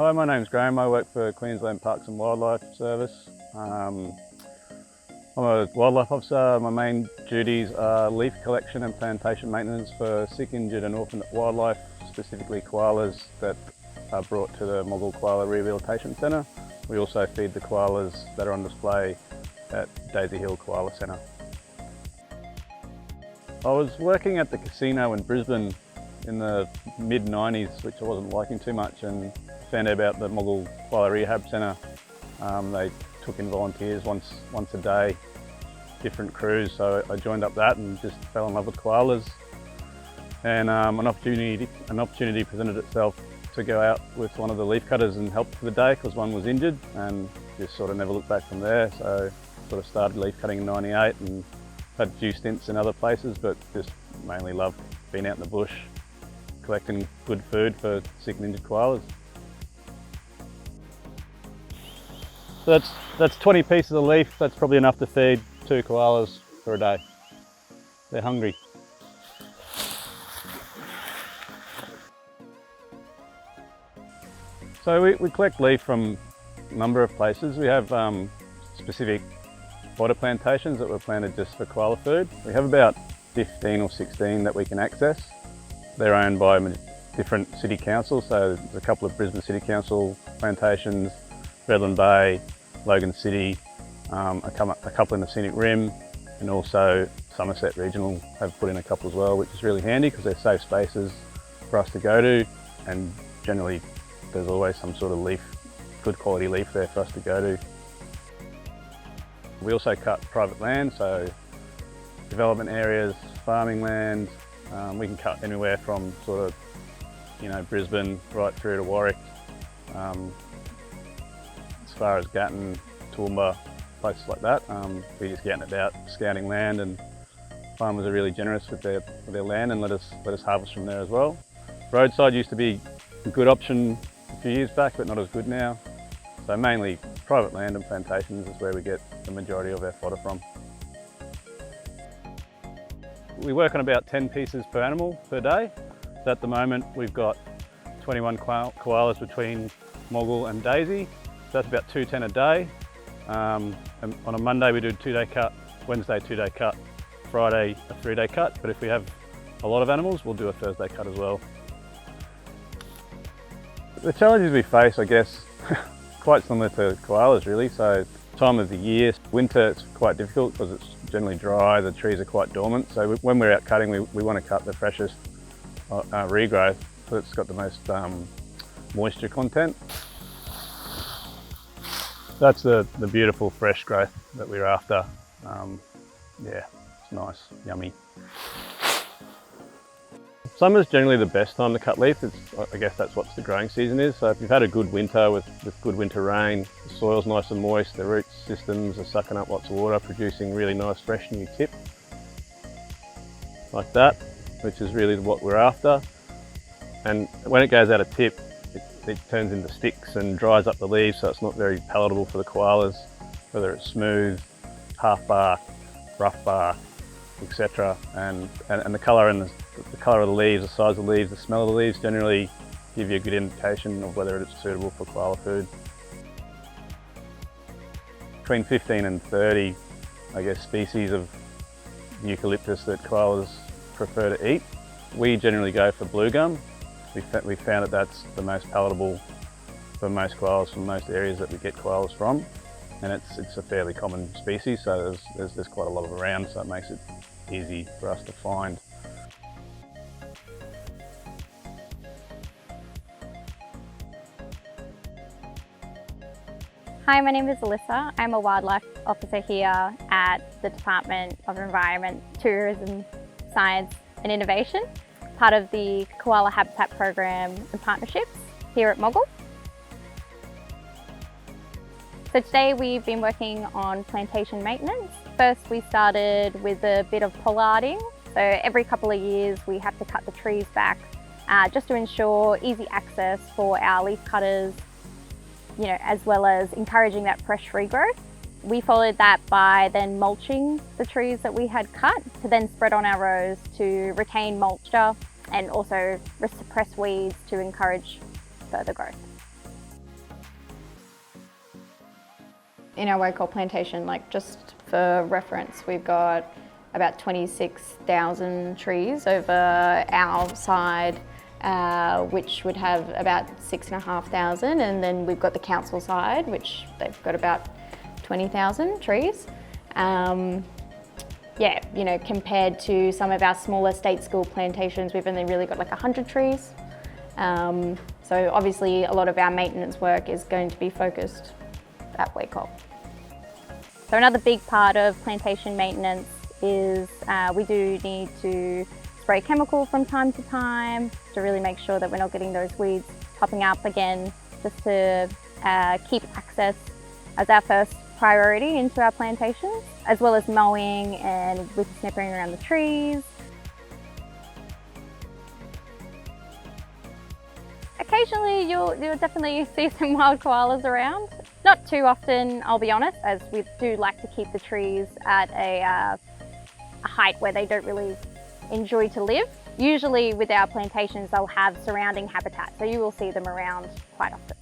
Hi, my name's Graham. I work for Queensland Parks and Wildlife Service. I'm a wildlife officer. My main duties are leaf collection and plantation maintenance for sick, injured and orphaned wildlife, specifically koalas that are brought to the Moggill Koala Rehabilitation Centre. We also feed the koalas that are on display at Daisy Hill Koala Centre. I was working at the casino in Brisbane in the mid-90s, which I wasn't liking too much, and found out about the Moggill Koala Rehab Centre. They took in volunteers once a day, different crews, so I joined up that and just fell in love with koalas. And an opportunity presented itself to go out with one of the leaf cutters and help for the day because one was injured, and just sort of never looked back from there. So sort of started leaf cutting in '98 and had a few stints in other places, but just mainly loved being out in the bush, collecting good food for sick and injured koalas. So that's 20 pieces of leaf. That's probably enough to feed 2 koalas for a day. They're hungry. So we collect leaf from a number of places. We have specific fodder plantations that were planted just for koala food. We have about 15 or 16 that we can access. They're owned by different city councils, so there's a couple of Brisbane City Council plantations, Redland Bay, Logan City, a couple in the Scenic Rim, and also Somerset Regional have put in a couple as well, which is really handy because they're safe spaces for us to go to, and generally there's always some sort of leaf, good quality leaf there for us to go to. We also cut private land, so development areas, farming land. We can cut anywhere from sort of, Brisbane right through to Warwick, as far as Gatton, Toowoomba, places like that. We just get about scouting land, and farmers are really generous with their land and let us harvest from there as well. Roadside used to be a good option a few years back, but not as good now. So mainly private land and plantations is where we get the majority of our fodder from. We work on about 10 pieces per animal per day. So at the moment we've got 21 koalas between Moggill and Daisy. So that's about 210 a day. And on a Monday we do a 2-day cut, Wednesday 2-day cut, Friday a 3-day cut. But if we have a lot of animals, we'll do a Thursday cut as well. The challenges we face, I guess, quite similar to koalas really. So time of the year, winter it's quite difficult because it's generally dry, the trees are quite dormant. So when we're out cutting, we want to cut the freshest regrowth, so it's got the most moisture content. That's the beautiful fresh growth that we're after. Yeah, it's nice, yummy. Summer's generally the best time to cut leaf. I guess that's what the growing season is. So if you've had a good winter with good winter rain, the soil's nice and moist, the root systems are sucking up lots of water, producing really nice fresh new tip. Like that, which is really what we're after. And when it goes out of tip, it turns into sticks and dries up the leaves, so it's not very palatable for the koalas, whether it's smooth, half bark, rough bark, etc. And the colour and the colour of the leaves, the size of the leaves, the smell of the leaves generally give you a good indication of whether it's suitable for koala food. Between 15 and 30, I guess, species of eucalyptus that koalas prefer to eat. We generally go for blue gum. We found that that's the most palatable for most koalas from most areas that we get koalas from. And it's a fairly common species, so there's quite a lot of around, so it makes it easy for us to find. Hi, my name is Alyssa. I'm a wildlife officer here at the Department of Environment, Tourism, Science and Innovation, part of the Koala Habitat Program and Partnerships here at Moggill. So today we've been working on plantation maintenance. First we started with a bit of pollarding. So every couple of years we have to cut the trees back just to ensure easy access for our leaf cutters, as well as encouraging that fresh regrowth. We followed that by then mulching the trees that we had cut to then spread on our rows to retain moisture and also suppress weeds to encourage further growth. In our Wacol plantation, like just for reference, we've got about 26,000 trees over our side, which would have about 6,500, and then we've got the council side, which they've got about 20,000 trees. Yeah, you know, compared to some of our smaller state school plantations, we've only really got like 100 trees. So obviously a lot of our maintenance work is going to be focused at Wacol. So another big part of plantation maintenance is we do need to spray chemical from time to time to really make sure that we're not getting those weeds popping up again, just to keep access as our first priority into our plantations, as well as mowing and whippersnippering around the trees. Occasionally you'll definitely see some wild koalas around. Not too often, I'll be honest, as we do like to keep the trees at a height where they don't really enjoy to live. Usually with our plantations, they'll have surrounding habitat, so you will see them around quite often.